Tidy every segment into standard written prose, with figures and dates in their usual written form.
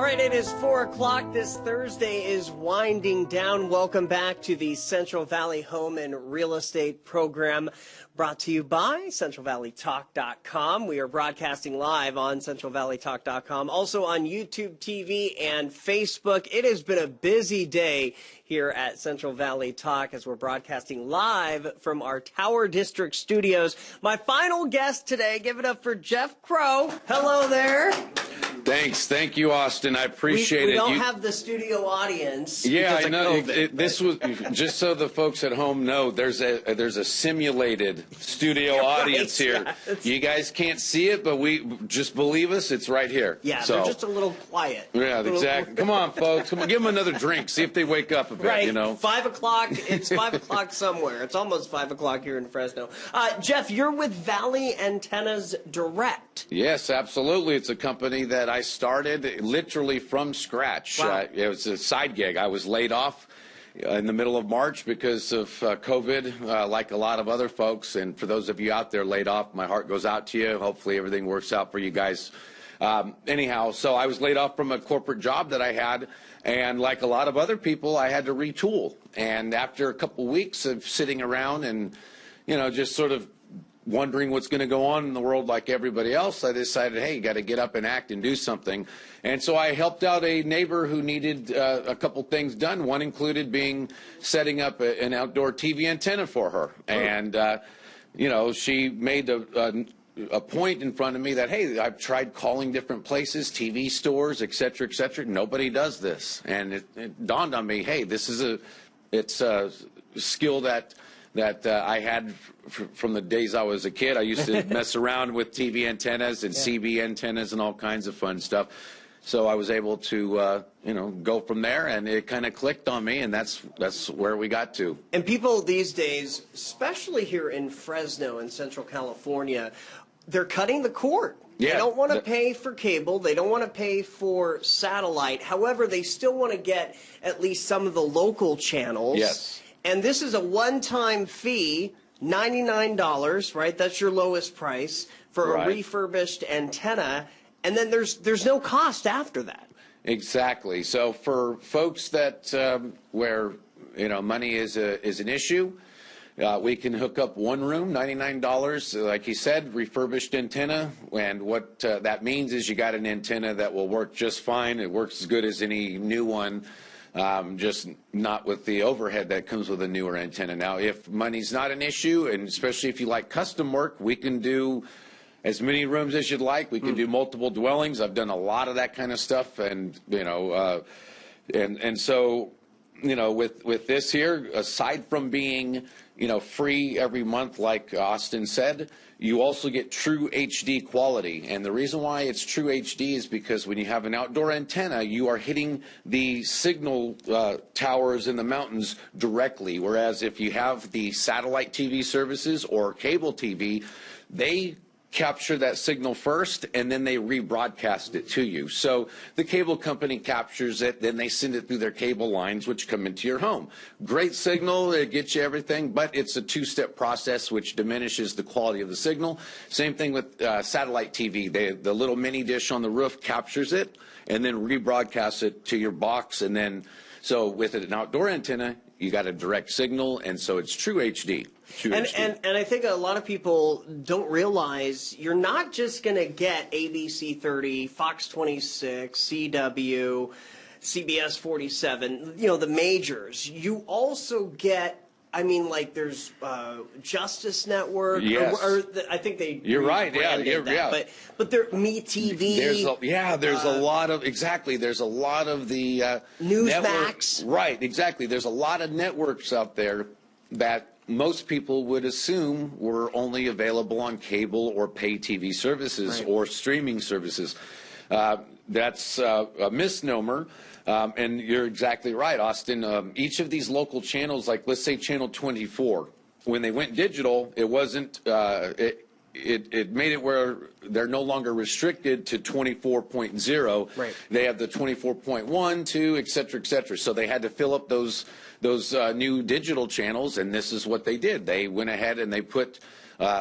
All right, it is 4 o'clock. This Thursday is winding down. Welcome back to the Central Valley Home and Real Estate Program, brought to you by CentralValleyTalk.com. We are broadcasting live on CentralValleyTalk.com, also on YouTube TV and Facebook. It has been a busy day here at Central Valley Talk as we're broadcasting live from our Tower District studios. My final guest today, give it up for Jeff Crow. Hello there. Thanks. Thank you, Austin. I appreciate it. We don't have the studio audience. Yeah, I know. COVID, this was just so the folks at home know. There's a simulated studio audience here. Yeah, you guys can't see it, but we just believe us. It's right here. Yeah, so, they're just a little quiet. Yeah, exactly. Come on, folks. Come on, give them another drink. See if they wake up a bit. Right. You know, 5 o'clock. It's 5 o'clock somewhere. It's almost 5 o'clock here in Fresno. Jeff, you're with Valley Antennas Direct. Yes, absolutely. It's a company that I started literally from scratch. Wow. It was a side gig. I was laid off in the middle of March because of COVID, like a lot of other folks. And for those of you out there laid off, my heart goes out to you. Hopefully everything works out for you guys. Anyhow, so I was laid off from a corporate job that I had. And like a lot of other people, I had to retool. And after a couple weeks of sitting around and, you know, just sort of wondering what's going to go on in the world like everybody else, I decided, hey, you got to get up and act and do something. And so I helped out a neighbor who needed a couple things done. One included setting up an outdoor TV antenna for her. Oh. And, you know, she made a point in front of me that, hey, I've tried calling different places, TV stores, et cetera, et cetera. Nobody does this. And it dawned on me, hey, it's a skill that I had from the days I was a kid. I used to mess around with TV antennas and CB antennas and all kinds of fun stuff. So I was able to, you know, go from there, and it kind of clicked on me, and that's where we got to. And people these days, especially here in Fresno and Central California, they're cutting the cord. Yeah, they don't want to pay for cable. They don't want to pay for satellite. However, they still want to get at least some of the local channels. Yes. And this is a one-time fee, $99, right? That's your lowest price for a refurbished antenna. And then there's no cost after that. Exactly. So for folks that where, you know, money is an issue, we can hook up one room, $99, like he said, refurbished antenna. And what that means is you got an antenna that will work just fine. It works as good as any new one. Just not with the overhead that comes with a newer antenna. Now, if money's not an issue, and especially if you like custom work, we can do as many rooms as you'd like. We can do multiple dwellings. I've done a lot of that kind of stuff, and you know, and so, you know, with this here, aside from being, you know, free every month, like Austin said, you also get true HD quality. And the reason why it's true HD is because when you have an outdoor antenna, you are hitting the signal towers in the mountains directly. Whereas if you have the satellite TV services or cable TV, they capture that signal first, and then they rebroadcast it to you. So the cable company captures it, then they send it through their cable lines, which come into your home. Great signal, it gets you everything, but it's a two-step process which diminishes the quality of the signal. Same thing with satellite TV. The little mini dish on the roof captures it and then rebroadcasts it to your box. And then, so with an outdoor antenna, you got a direct signal, and so it's true HD. And I think a lot of people don't realize you're not just going to get ABC 30, Fox 26, CW, CBS 47, you know, the majors. You also get, I mean, like there's Justice Network. Yes. I think they. You're right. Yeah. But they're MeTV. There's a lot of There's a lot of the Newsmax. Right. Exactly. There's a lot of networks out there that most people would assume were only available on cable or pay TV services or streaming services. That's a misnomer. And you're exactly right, Austin. Each of these local channels, like let's say Channel 24, when they went digital, it wasn't. It made it where they're no longer restricted to 24.0. Right. They have the 24.1, 2, et cetera, et cetera. So they had to fill up those new digital channels, and this is what they did. They went ahead and they put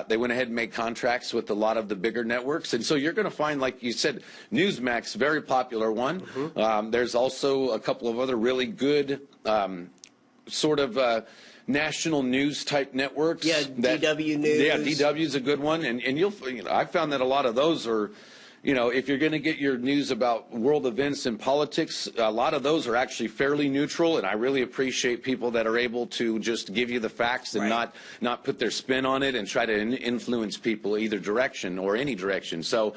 They went ahead and made contracts with a lot of the bigger networks. And so you're going to find, like you said, Newsmax, very popular one. There's also a couple of other really good sort of national news type networks. Yeah, DW News. Yeah, DW is a good one. And I found that a lot of those are, if you're going to get your news about world events and politics, a lot of those are actually fairly neutral, and I really appreciate people that are able to just give you the facts and not put their spin on it and try to influence people either direction or any direction. So,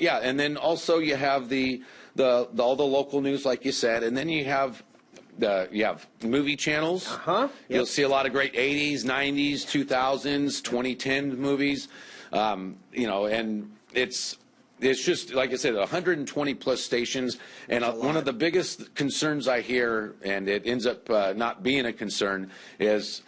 yeah, and then also you have all the local news, like you said, and then you have movie channels. Yep. You'll see a lot of great 80s, 90s, 2000s, 2010 movies, and it's just, like I said, 120 plus stations, and one of the biggest concerns I hear, and it ends up not being a concern, is,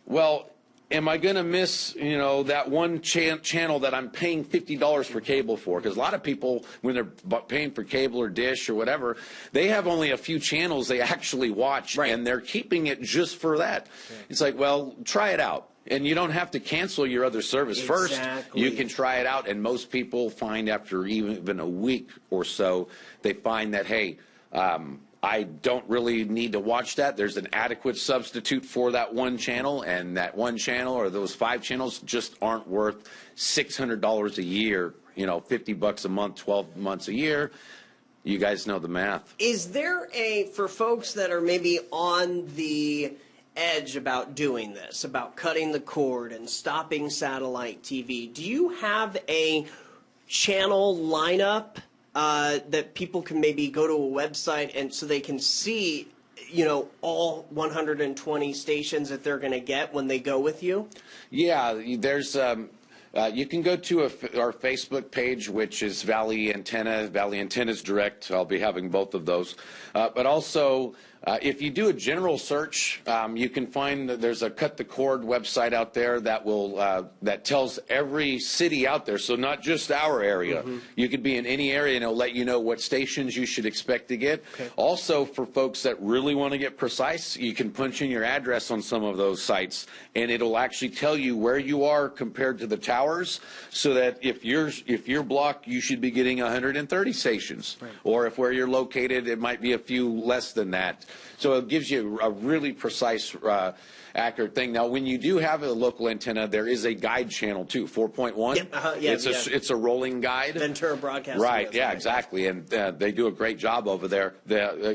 well, am I going to miss, that one channel that I'm paying $50 for cable for? Because a lot of people, when they're paying for cable or dish or whatever, they have only a few channels they actually watch, and they're keeping it just for that. It's like, well, try it out. And you don't have to cancel your other service first. You can try it out, and most people find after even a week or so, they find that, hey, I don't really need to watch that. There's an adequate substitute for that one channel, and that one channel or those 5 channels just aren't worth $600 a year, $50 a month, 12 months a year. You guys know the math. Is there for folks that are maybe on the edge about doing this, about cutting the cord and stopping satellite TV, do you have a channel lineup that people can maybe go to a website and so they can see, all 120 stations that they're going to get when they go with you? Yeah, there's you can go to our Facebook page, which is Valley Antenna. Valley Antennas Direct. I'll be having both of those. But also, if you do a general search, you can find that there's a Cut the Cord website out there that will that tells every city out there. So not just our area. You could be in any area, and it'll let you know what stations you should expect to get. Also, for folks that really want to get precise, you can punch in your address on some of those sites, and it'll actually tell you where you are compared to the towers, so that if you're blocked, you should be getting 130 stations, or if where you're located, it might be a few less than that. So it gives you a really precise, accurate thing. Now, when you do have a local antenna, there is a guide channel too, 4.1. It's a rolling guide. Ventura Broadcasting. Right. Yeah. Exactly. And they do a great job over there.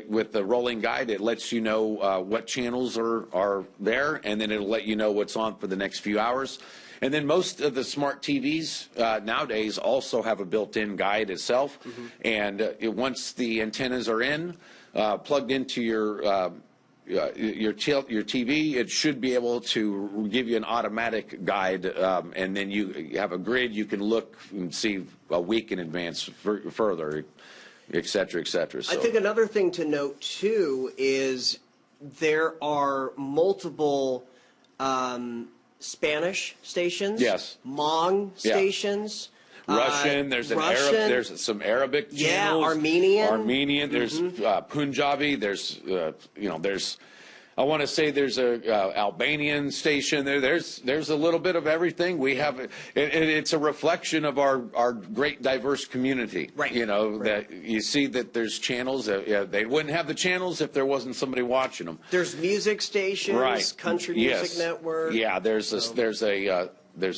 With the rolling guide, it lets you know what channels are there, and then it'll let you know what's on for the next few hours. And then most of the smart TVs nowadays also have a built-in guide itself. And once the antennas are in, plugged into your TV, it should be able to give you an automatic guide, and then you have a grid. You can look and see a week in advance further, et cetera, et cetera. So. I think another thing to note too is there are multiple Spanish stations, Hmong stations. Russian. There's there's some Arabic channels. Armenian. There's Punjabi. There's I want to say there's a Albanian station there. There's a little bit of everything. We have it's a reflection of our great diverse community. That you see that there's channels. They wouldn't have the channels if there wasn't somebody watching them. There's music stations, country music network. Yeah, there's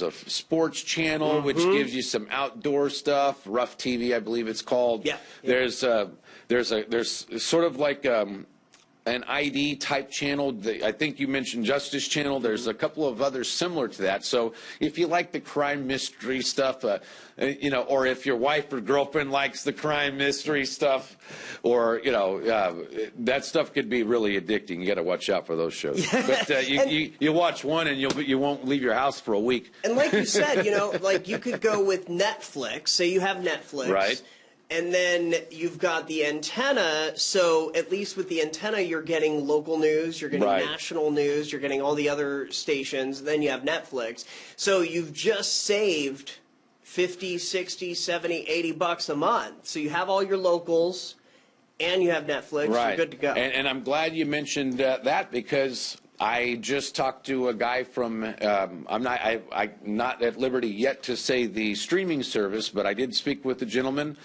a sports channel which gives you some outdoor stuff. Rough TV, I believe it's called. There's sort of like an ID type channel. I think you mentioned Justice Channel. There's a couple of others similar to that. So if you like the crime mystery stuff, or if your wife or girlfriend likes the crime mystery stuff, or that stuff could be really addicting. You got to watch out for those shows. But you watch one and you won't leave your house for a week. And like you said, like you could go with Netflix. Say you have Netflix, right? And then you've got the antenna, so at least with the antenna, you're getting local news, you're getting national news, you're getting all the other stations, then you have Netflix. So you've just saved $50, $60, $70, $80 a month. So you have all your locals, and you have Netflix, you're good to go. And I'm glad you mentioned that because I just talked to a guy from, I'm not at liberty yet to say the streaming service, but I did speak with the gentleman.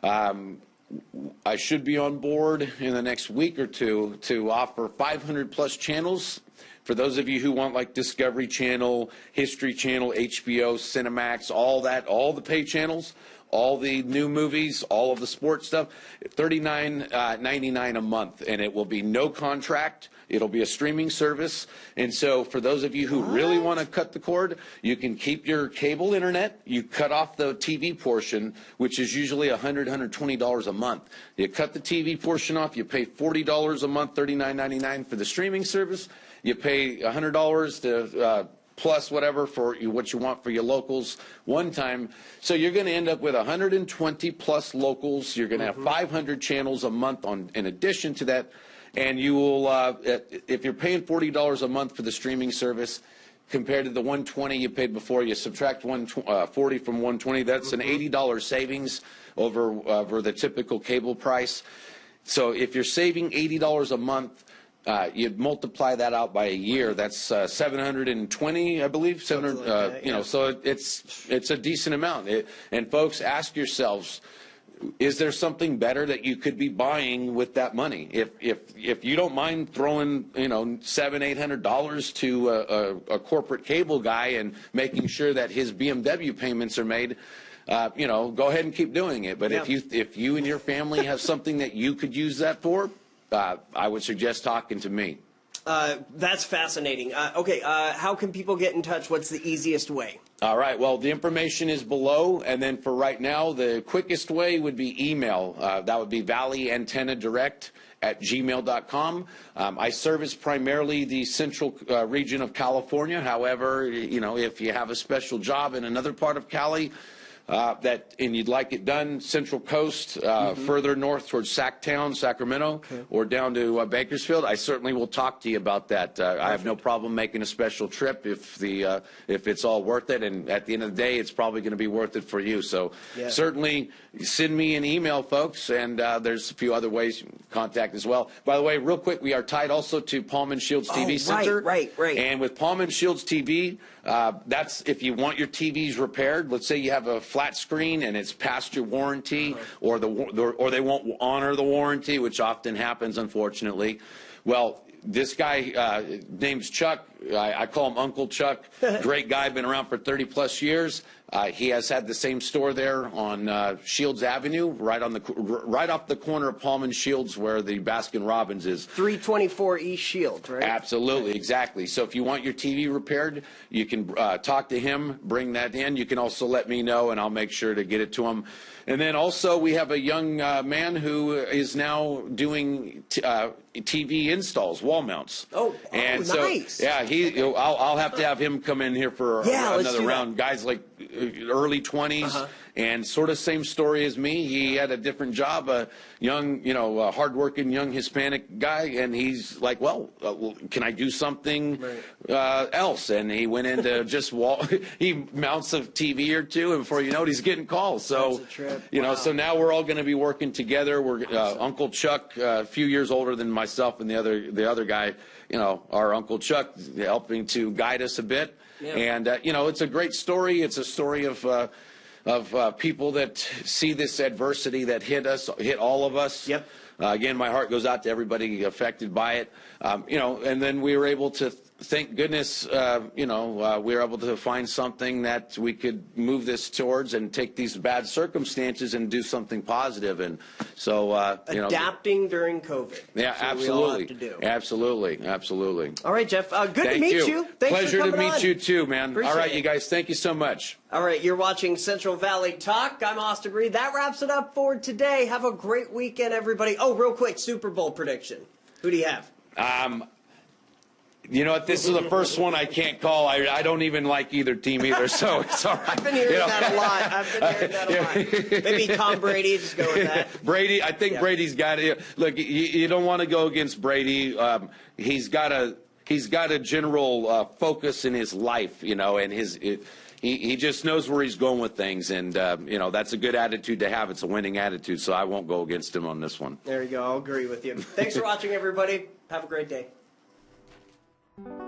I should be on board in the next week or two to offer 500 plus channels. For those of you who want like Discovery Channel, History Channel, HBO, Cinemax, all that, all the pay channels, all the new movies, all of the sports stuff, $39.99 a month, and it will be no contract. It'll be a streaming service. And so for those of you who really want to cut the cord, you can keep your cable internet. You cut off the TV portion, which is usually $100, $120 a month. You cut the TV portion off. You pay $40 a month, $39.99 for the streaming service. You pay $100 to plus whatever for what you want for your locals one time. So you're going to end up with 120 plus locals. You're going to have 500 channels a month in addition to that. And you will, if you're paying $40 a month for the streaming service, compared to the $120 you paid before, you subtract 40 from 120. That's an $80 savings over the typical cable price. So if you're saving $80 a month, you'd multiply that out by a year. That's 720, I believe. 700. You know, so it's a decent amount. And folks, ask yourselves, is there something better that you could be buying with that money? If you don't mind throwing, you know, $700-800 to a corporate cable guy and making sure that his BMW payments are made, you know, go ahead and keep doing it. But if you and your family have something that you could use that for, I would suggest talking to me. That's fascinating. Okay, how can people get in touch? What's the easiest way? All right, well, the information is below, and then for right now, the quickest way would be email. That would be valleyantennadirects@gmail.com. I service primarily the central region of California. However, you know, if you have a special job in another part of Cali, and you'd like it done Central Coast, further north towards Sacktown, Sacramento, or down to Bakersfield, I certainly will talk to you about that. I have no problem making a special trip if it's all worth it, and at the end of the day, it's probably going to be worth it for you. So certainly send me an email, folks, and there's a few other ways you can contact as well. By the way, real quick, we are tied also to Palm and Shields TV Center. Right. And with Palm and Shields TV, that's if you want your TVs repaired. Let's say you have a flat screen and it's past your warranty, or they won't honor the warranty, which often happens, unfortunately. Well, this guy name's Chuck. I call him Uncle Chuck. Great guy, been around for 30 plus years. He has had the same store there on Shields Avenue, right off the corner of Palm and Shields, where the Baskin Robbins is. 324 East Shields, right? Absolutely, exactly. So if you want your TV repaired, you can talk to him, bring that in. You can also let me know, and I'll make sure to get it to him. And then also we have a young man who is now doing TV installs, wall mounts. Nice. So, yeah, I'll have to have him come in here for another round. Guys like early 20s, and sort of same story as me. He had a different job, a young, a hardworking young Hispanic guy, and he's like, well, can I do something else? And he went into just he mounts a TV or two, and before you know it, he's getting calls. So, so now we're all going to be working together. We're Uncle Chuck, a few years older than myself, and the other guy, our Uncle Chuck, helping to guide us a bit. And it's a great story. It's a story of people that see this adversity that hit all of us. Again, my heart goes out to everybody affected by it. And then we were able to, thank goodness, we were able to find something that we could move this towards and take these bad circumstances and do something positive. And so, adapting during COVID. Yeah, absolutely. Absolutely. All right, Jeff. Good to meet you. Thanks Pleasure for coming to meet you too, man. Appreciate All right, it. you guys. Thank you so much. All right, you're watching Central Valley Talk. I'm Austin Reed. That wraps it up for today. Have a great weekend, everybody. Oh, real quick, Super Bowl prediction. Who do you have? You know what? This is the first one I can't call. I don't even like either team either, so it's all right. I've been hearing that a lot. Maybe Tom Brady. Just go with that. Brady. I think Brady's got it. Look, you don't want to go against Brady. He's got a general focus in his life, and he just knows where he's going with things, and that's a good attitude to have. It's a winning attitude, so I won't go against him on this one. There you go. I'll agree with you. Thanks for watching, everybody. Have a great day. you.